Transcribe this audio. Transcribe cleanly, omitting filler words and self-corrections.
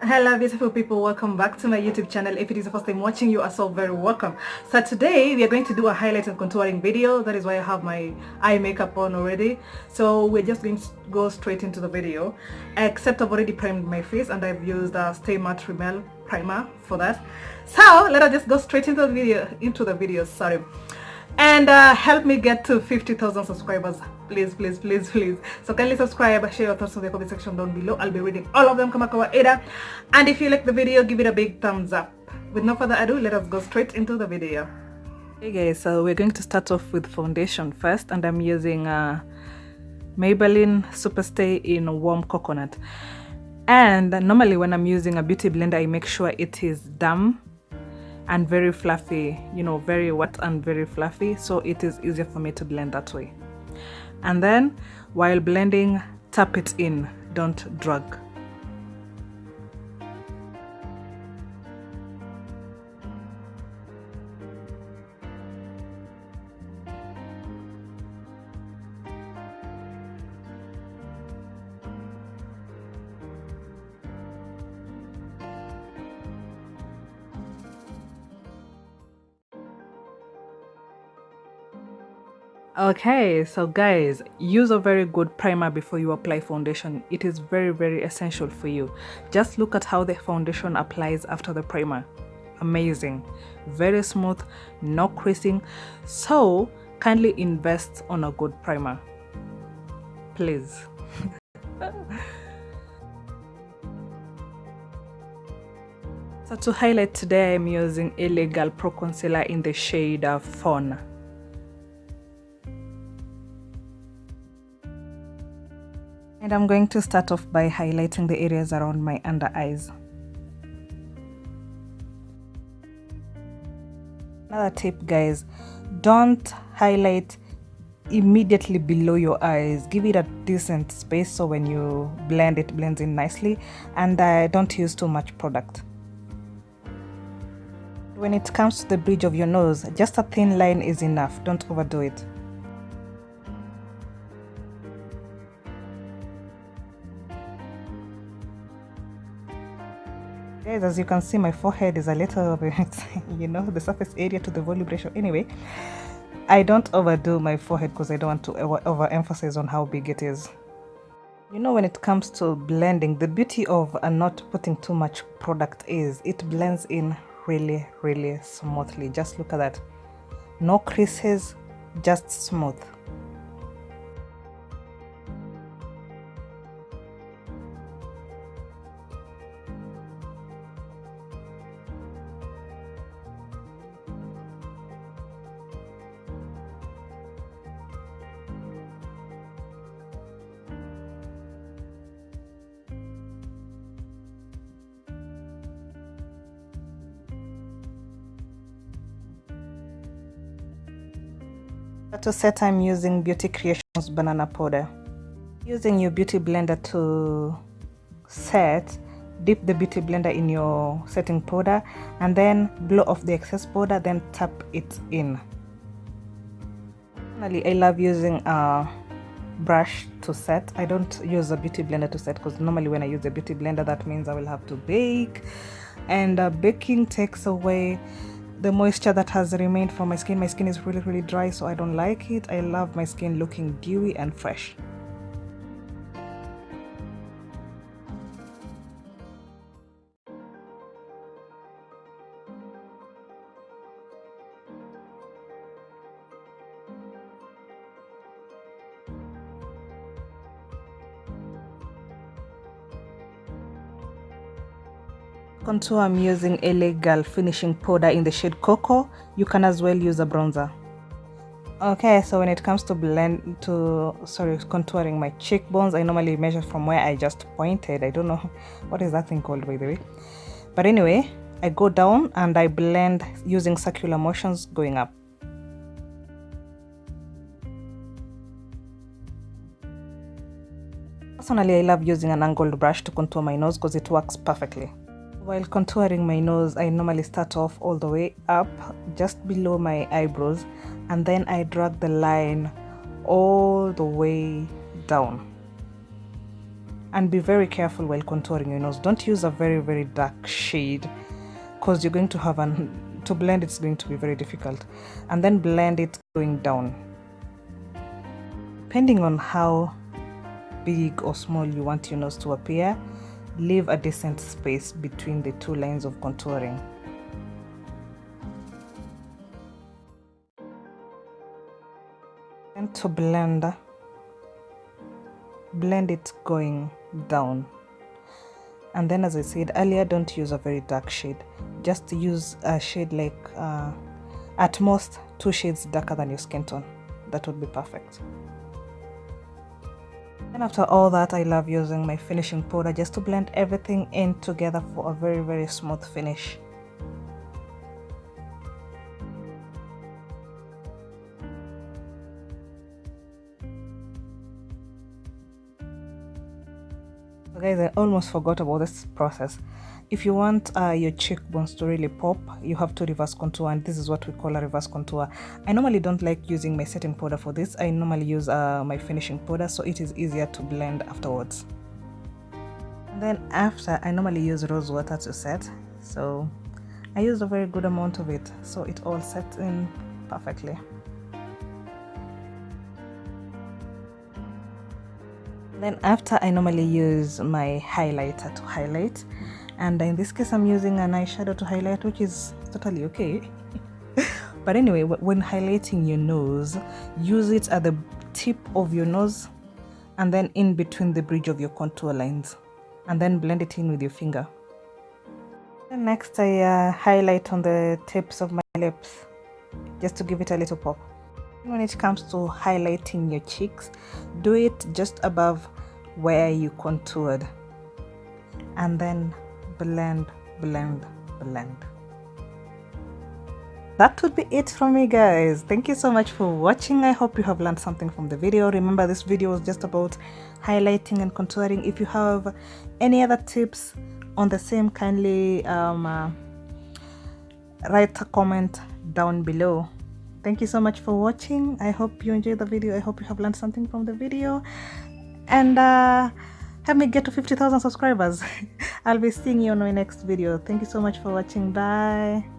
Hello beautiful people, welcome back to my YouTube channel. If it is the first time watching, you are so very welcome. So today we are going to do a highlight and contouring video. That is why I have my eye makeup on already. So we're just going to go straight into the video, except I've already primed my face and I've used a Stay Matte Rimmel primer for that. So let us just go straight into the video, sorry, and help me get to 50,000 subscribers, please. So kindly subscribe, share your thoughts in the comment section down below. I'll be reading all of them kama kawaida, and if you like the video, give it a big thumbs up. With no further ado, let us go straight into the video. Hey guys, so we're going to start off with foundation first, and I'm using Maybelline Superstay in Warm Coconut. And normally when I'm using a beauty blender, I make sure it is damp and very fluffy, you know, very wet and very fluffy, so it is easier for me to blend that way. And then while blending, tap it in, don't drag. Okay, so guys, use a very good primer before you apply foundation. It is very essential for you. Just look at how the foundation applies after the primer. Amazing, very smooth, no creasing. So kindly invest on a good primer, please. So to highlight today, I'm using Illegal Pro Concealer in the shade Fawn. And I'm going to start off by highlighting the areas around my under eyes. Another tip, guys, don't highlight immediately below your eyes. Give it a decent space so when you blend, it blends in nicely, and don't use too much product. When it comes to the bridge of your nose, just a thin line is enough. Don't overdo it. Guys, as you can see, my forehead is a little bit, you know, the surface area to the volume ratio. Anyway, I don't overdo my forehead because I don't want to overemphasize on how big it is. You know, when it comes to blending, the beauty of not putting too much product is it blends in really smoothly. Just look at that. No creases, just smooth. To set, I'm using Beauty Creations banana powder. Using your beauty blender to set, dip the beauty blender in your setting powder and then blow off the excess powder, then tap it in. Finally, I love using a brush to set. I don't use a beauty blender to set because normally when I use a beauty blender, that means I will have to bake, and baking takes away the moisture that has remained from my skin. My skin is really dry, so I don't like it. I love my skin looking dewy and fresh. Contour, I'm using LA Girl finishing powder in the shade Cocoa. You can as well use a bronzer. Okay, so when it comes to contouring my cheekbones, I normally measure from where I just pointed. I don't know what is that thing called, by the way, but anyway, I go down and I blend using circular motions going up. Personally, I love using an angled brush to contour my nose because it works perfectly. While contouring my nose, I normally start off all the way up just below my eyebrows, and then I drag the line all the way down. And be very careful while contouring your nose. Don't use a very dark shade, because you're going to have to blend it's going to be very difficult. And then blend it going down. Depending on how big or small you want your nose to appear, leave a decent space between the two lines of contouring. And to blend it going down. And then, as I said earlier, don't use a very dark shade. Just use a shade like at most 2 shades darker than your skin tone. That would be perfect. And after all that, I love using my finishing powder just to blend everything in together for a very smooth finish. So guys, I almost forgot about this process. If you want your cheekbones to really pop, you have to reverse contour, and this is what we call a reverse contour. I normally don't like using my setting powder for this. I normally use my finishing powder, so it is easier to blend afterwards. And then after, I normally use rose water to set, so I used a very good amount of it, so it all sets in perfectly. Then after, I normally use my highlighter to highlight, and in this case I'm using an eyeshadow to highlight, which is totally okay. But anyway, when highlighting your nose, use it at the tip of your nose and then in between the bridge of your contour lines, and then blend it in with your finger. And next I highlight on the tips of my lips just to give it a little pop. When it comes to highlighting your cheeks, do it just above where you contoured, and then blend. That would be it from me, guys. Thank you so much for watching. I hope you have learned something from the video. Remember, this video was just about highlighting and contouring. If you have any other tips on the same, kindly write a comment down below. Thank you so much for watching. I hope you enjoyed the video. I hope you have learned something from the video, and help me get to 50,000 subscribers. I'll be seeing you on my next video. Thank you so much for watching. Bye.